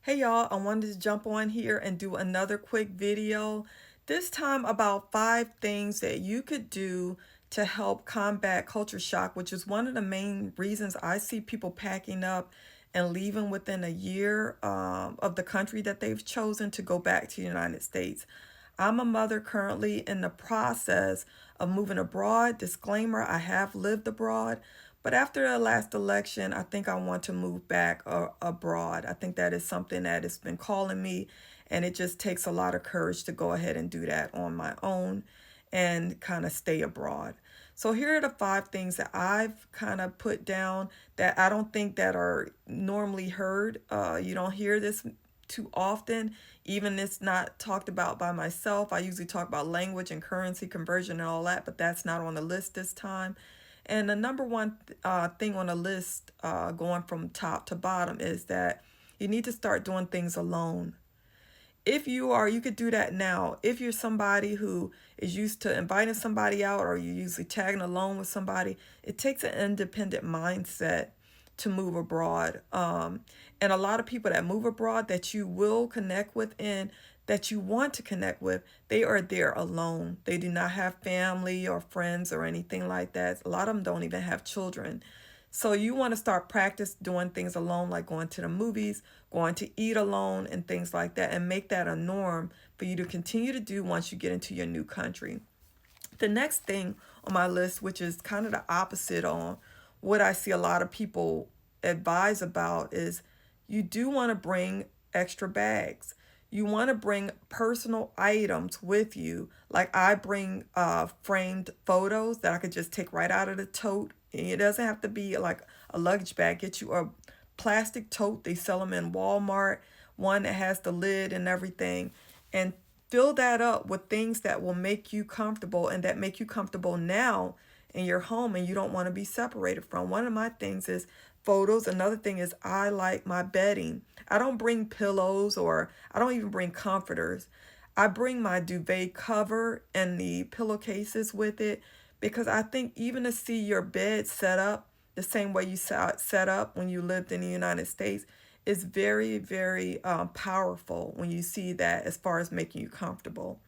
Hey y'all, I wanted to jump on here and do another quick video. This time about 5 things that you could do to help combat culture shock, which is one of the main reasons I see people packing up and leaving within a year of the country that they've chosen to go back to the United States. I'm a mother currently in the process of moving abroad. Disclaimer, I have lived abroad. But after the last election, I think I want to move back abroad. I think that is something that has been calling me, and it just takes a lot of courage to go ahead and do that on my own and kind of stay abroad. So here are the 5 things that I've kind of put down that I don't think that are normally heard. You don't hear this too often. Even it's not talked about by myself. I usually talk about language and currency conversion and all that, but that's not on the list this time. And the number one thing on the list, going from top to bottom, is that you need to start doing things alone. If you are, you could do that now. If you're somebody who is used to inviting somebody out, or you're usually tagging along with somebody, it takes an independent mindset to move abroad. And a lot of people that move abroad that you will connect with and that you want to connect with, they are there alone. They do not have family or friends or anything like that. A lot of them don't even have children. So you want to start practice doing things alone, like going to the movies, going to eat alone, and things like that, and make that a norm for you to continue to do once you get into your new country. The next thing on my list, which is kind of the opposite on what I see a lot of people advise about, is you do want to bring extra bags. You want to bring personal items with you. Like I bring framed photos that I could just take right out of the tote. And it doesn't have to be like a luggage bag. Get you a plastic tote. They sell them in Walmart, one that has the lid and everything. And fill that up with things that will make you comfortable and that make you comfortable now in your home and you don't want to be separated from. One of my things is photos. Another thing is I like my bedding. I don't bring pillows, or I don't even bring comforters. I bring my duvet cover and the pillowcases with it, because I think even to see your bed set up the same way you set up when you lived in the United States is very, very powerful when you see that as far as making you comfortable.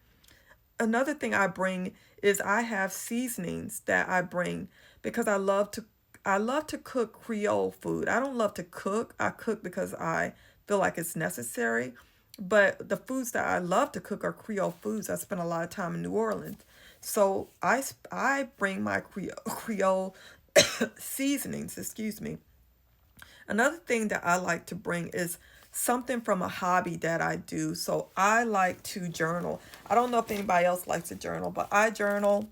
Another thing I bring is I have seasonings that I bring because I love to cook Creole food. I don't love to cook. I cook because I feel like it's necessary. But the foods that I love to cook are Creole foods. I spent a lot of time in New Orleans. So I bring my Creole seasonings, excuse me. Another thing that I like to bring is something from a hobby that I do. So I like to journal. I don't know if anybody else likes to journal, but I journal.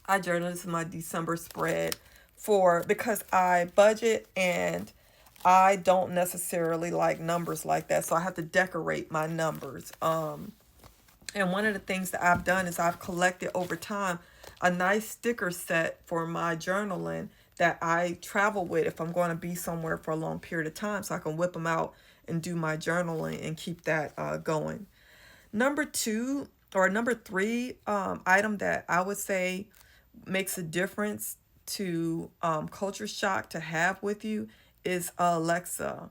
I journal. This is my December spread for because I budget and I don't necessarily like numbers like that. So I have to decorate my numbers. And one of the things that I've done is I've collected over time a nice sticker set for my journaling that I travel with if I'm going to be somewhere for a long period of time, so I can whip them out and do my journaling and keep that going. Number two, or number three, item that I would say makes a difference to culture shock to have with you is Alexa.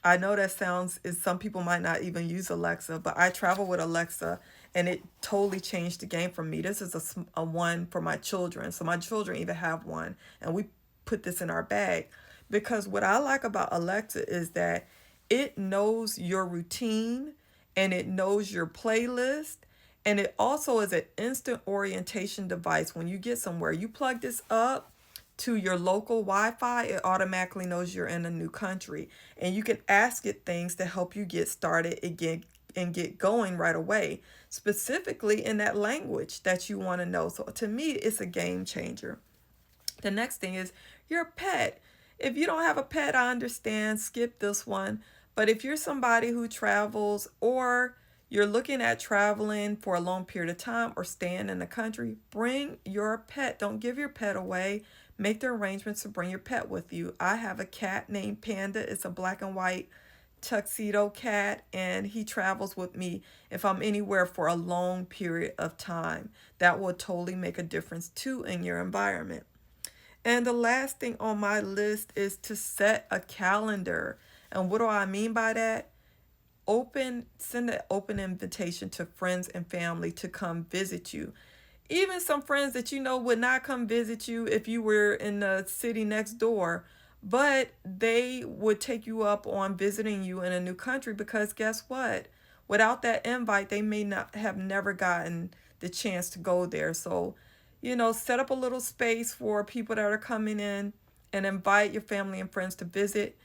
I know that sounds is some people might not even use Alexa, but I travel with Alexa and it totally changed the game for me. This is a one for my children. So my children even have one, and we put this in our bag because what I like about Alexa is that it knows your routine and it knows your playlist, and it also is an instant orientation device. When you get somewhere, you plug this up to your local Wi-Fi, it automatically knows you're in a new country. And you can ask it things to help you get started again and get going right away, specifically in that language that you want to know. So to me, it's a game changer. The next thing is your pet. If you don't have a pet, I understand, skip this one. But if you're somebody who travels, or you're looking at traveling for a long period of time or staying in the country, bring your pet. Don't give your pet away. Make the arrangements to bring your pet with you. I have a cat named Panda. It's a black and white tuxedo cat, and he travels with me if I'm anywhere for a long period of time. That will totally make a difference too in your environment. And the last thing on my list is to set a calendar. And what do I mean by that? send an open invitation to friends and family to come visit you. Even some friends that you know would not come visit you if you were in the city next door, but they would take you up on visiting you in a new country because guess what? Without that invite, they may not have never gotten the chance to go there. So, set up a little space for people that are coming in and invite your family and friends to visit.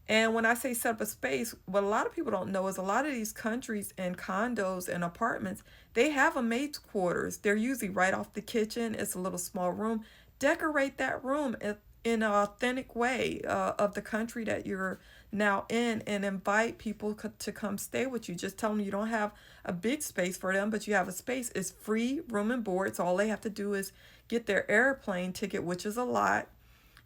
And when I say set up a space, what a lot of people don't know is a lot of these countries and condos and apartments, they have a maid's quarters. They're usually right off the kitchen. It's a little small room. Decorate that room in an authentic way of the country that you're now in and invite people to come stay with you. Just tell them you don't have a big space for them, but you have a space. It's free room and board. So all they have to do is get their airplane ticket, which is a lot,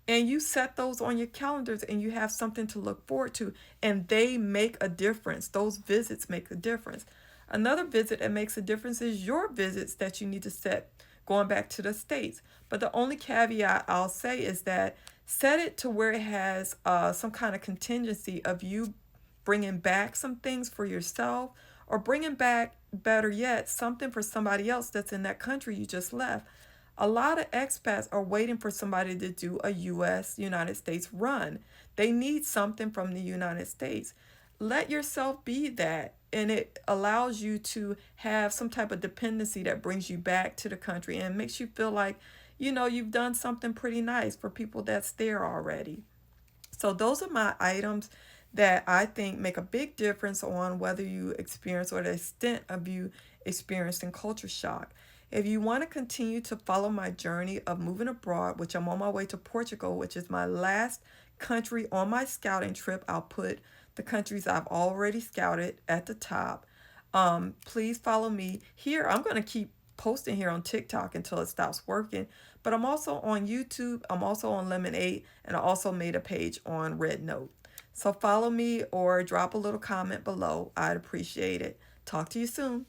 and you set those on your calendars and you have something to look forward to, and they make a difference. Those visits make a difference. Another visit that makes a difference is your visits that you need to set going back to the States. But the only caveat I'll say is that set it to where it has some kind of contingency of you bringing back some things for yourself, or bringing back, better yet, something for somebody else that's in that country you just left. A lot of expats are waiting for somebody to do a United States run. They need something from the United States. Let yourself be that, and it allows you to have some type of dependency that brings you back to the country and makes you feel like, you've done something pretty nice for people that's there already. So those are my items that I think make a big difference on whether you experience or the extent of you experiencing culture shock. If you want to continue to follow my journey of moving abroad, which I'm on my way to Portugal, which is my last country on my scouting trip, I'll put the countries I've already scouted at the top. Please follow me here. I'm going to keep posting here on TikTok until it stops working. But I'm also on YouTube. I'm also on Lemonade. And I also made a page on Red Note. So follow me or drop a little comment below. I'd appreciate it. Talk to you soon.